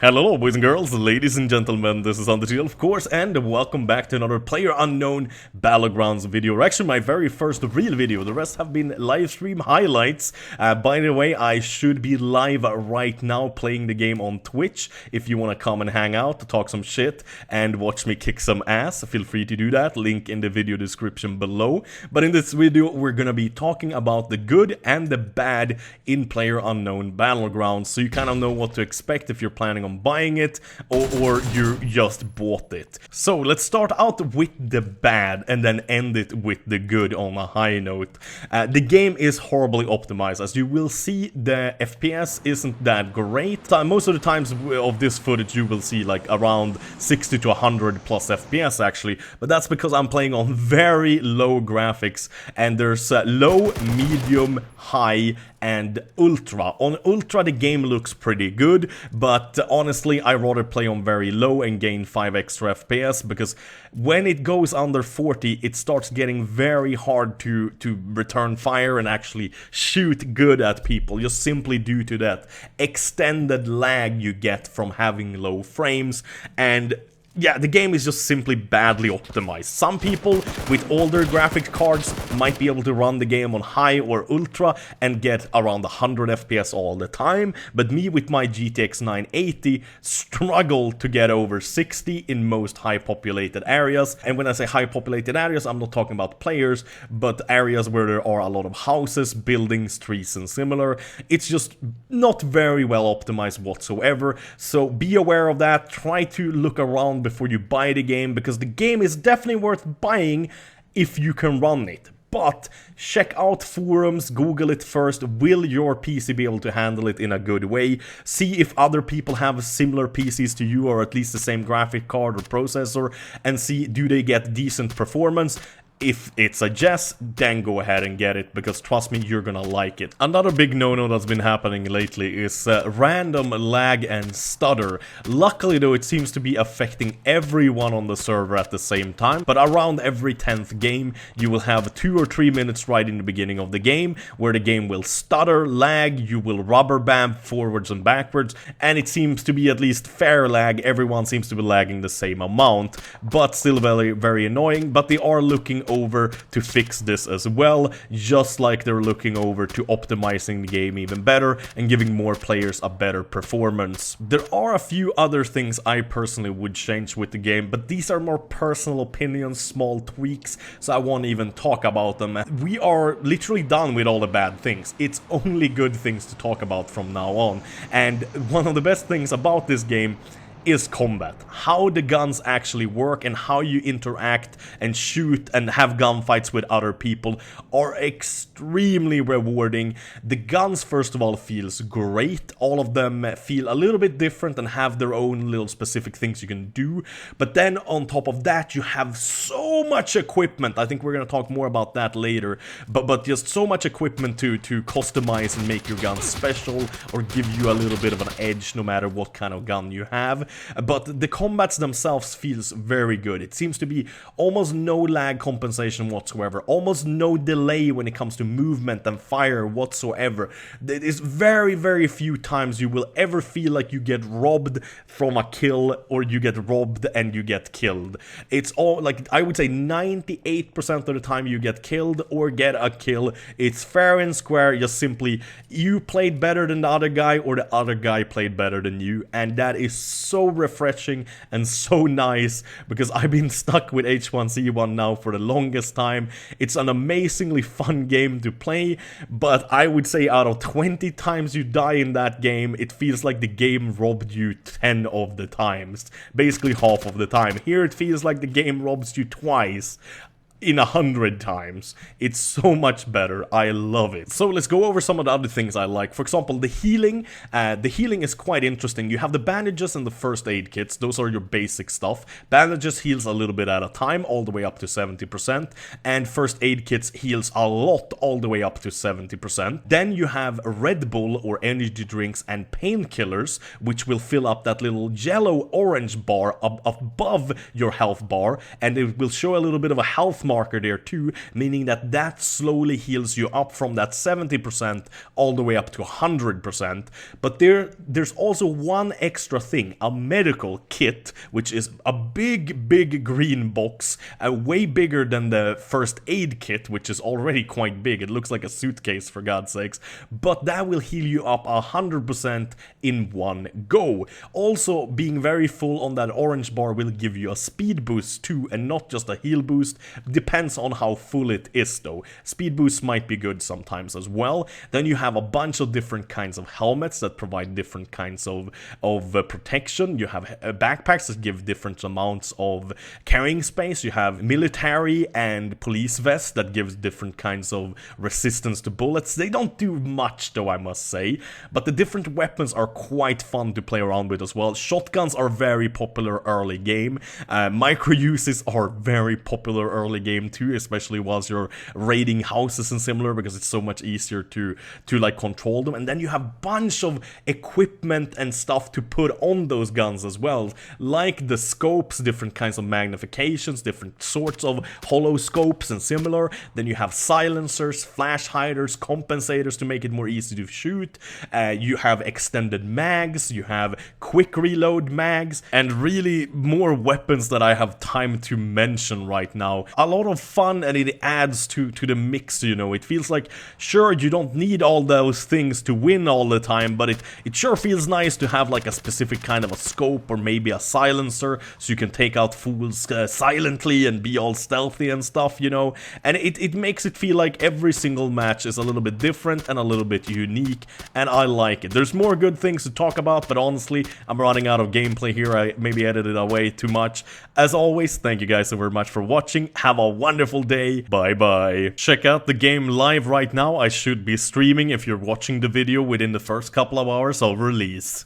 Hello boys and girls, ladies and gentlemen, this is Undertale of course, and welcome back to another PlayerUnknown Battlegrounds video, or actually my very first real video. The rest have been live stream highlights. By the way, I should be live right now playing the game on Twitch. If you want to come and hang out, talk some shit, and watch me kick some ass, feel free to do that, link in the video description below. But in this video, we're gonna be talking about the good and the bad in PlayerUnknown Battlegrounds, so you kind of know what to expect if you're planning on buying it or you just bought it. So let's start out with the bad and then end it with the good on a high note. The game is horribly optimized. As you will see, the FPS isn't that great. Most of the times of this footage you will see like around 60 to 100 plus FPS actually, but that's because I'm playing on very low graphics, and there's low, medium, high, and ultra. On ultra the game looks pretty good, but honestly I rather play on very low and gain 5 extra FPS, because when it goes under 40 it starts getting very hard to return fire and actually shoot good at people, just simply due to that extended lag you get from having low frames. And yeah, the game is just simply badly optimized. Some people with older graphics cards might be able to run the game on high or ultra and get around 100 FPS all the time, but me with my GTX 980 struggle to get over 60 in most high populated areas. And when I say high populated areas, I'm not talking about players, but areas where there are a lot of houses, buildings, trees and similar. It's just not very well optimized whatsoever, so be aware of that. Try to look around before you buy the game, because the game is definitely worth buying if you can run it. But check out forums, Google it first. Will your PC be able to handle it in a good way? See if other people have similar PCs to you, or at least the same graphic card or processor, and see, do they get decent performance? If it's a yes, then go ahead and get it, because trust me, you're gonna like it. Another big no-no that's been happening lately is random lag and stutter. Luckily though, it seems to be affecting everyone on the server at the same time, but around every 10th game, you will have 2 or 3 minutes right in the beginning of the game, where the game will stutter, lag, you will rubber band forwards and backwards, and it seems to be at least fair lag. Everyone seems to be lagging the same amount, but still very, very annoying. But they are looking over to fix this as well, just like they're looking over to optimizing the game even better and giving more players a better performance. There are a few other things I personally would change with the game, but these are more personal opinions, small tweaks, so I won't even talk about them. We are literally done with all the bad things. It's only good things to talk about from now on, and one of the best things about this game is combat. How the guns actually work and how you interact and shoot and have gunfights with other people are extremely rewarding. The guns, first of all, feels great. All of them feel a little bit different and have their own little specific things you can do. But then on top of that, you have so much equipment. I think we're gonna talk more about that later. But just so much equipment to customize and make your gun special, or give you a little bit of an edge no matter what kind of gun you have. But the combats themselves feels very good. It seems to be almost no lag compensation whatsoever, almost no delay when it comes to movement and fire whatsoever. There is very, very few times you will ever feel like you get robbed from a kill, or you get robbed and you get killed. It's all, like, I would say 98% of the time you get killed or get a kill, it's fair and square. Just simply, you played better than the other guy, or the other guy played better than you, and that is so refreshing and so nice, because I've been stuck with H1Z1 now for the longest time. It's an amazingly fun game to play, but I would say out of 20 times you die in that game, it feels like the game robbed you 10 of the times. Basically half of the time. Here it feels like the game robs you twice in 100 times. It's so much better. I love it. So let's go over some of the other things I like. For example, the healing. The healing is quite interesting. You have the bandages and the first aid kits. Those are your basic stuff. Bandages heals a little bit at a time, all the way up to 70%. And first aid kits heals a lot, all the way up to 70%. Then you have Red Bull or energy drinks and painkillers, which will fill up that little yellow-orange bar above your health bar. And it will show a little bit of a health marker there too, meaning that that slowly heals you up from that 70% all the way up to 100%. But there's also one extra thing, a medical kit, which is a big green box, way bigger than the first aid kit, which is already quite big. It looks like a suitcase, for God's sakes, but that will heal you up 100% in one go. Also, being very full on that orange bar will give you a speed boost too, and not just a heal boost. Depends on how full it is though. Speed boosts might be good sometimes as well. Then you have a bunch of different kinds of helmets that provide different kinds of protection. You have backpacks that give different amounts of carrying space. You have military and police vests that gives different kinds of resistance to bullets. They don't do much though, I must say, but the different weapons are quite fun to play around with as well. Shotguns are very popular early game. Micro uses are very popular early game too, especially whilst you're raiding houses and similar, because it's so much easier to like control them. And then you have bunch of equipment and stuff to put on those guns as well, like the scopes, different kinds of magnifications, different sorts of hollow scopes and similar. Then you have silencers, flash hiders, compensators to make it more easy to shoot. You have extended mags, you have quick reload mags, and really more weapons that I have time to mention right now. A lot of fun, and it adds to the mix, you know. It feels like, sure, you don't need all those things to win all the time, but it sure feels nice to have like a specific kind of a scope or maybe a silencer, so you can take out fools silently and be all stealthy and stuff, you know. And it makes it feel like every single match is a little bit different and a little bit unique, and I like it. There's more good things to talk about, but honestly, I'm running out of gameplay here. I maybe edited away too much. As always, thank you guys so very much for watching. Have a wonderful day. Bye bye. Check out the game live right now. I should be streaming if you're watching the video within the first couple of hours of release.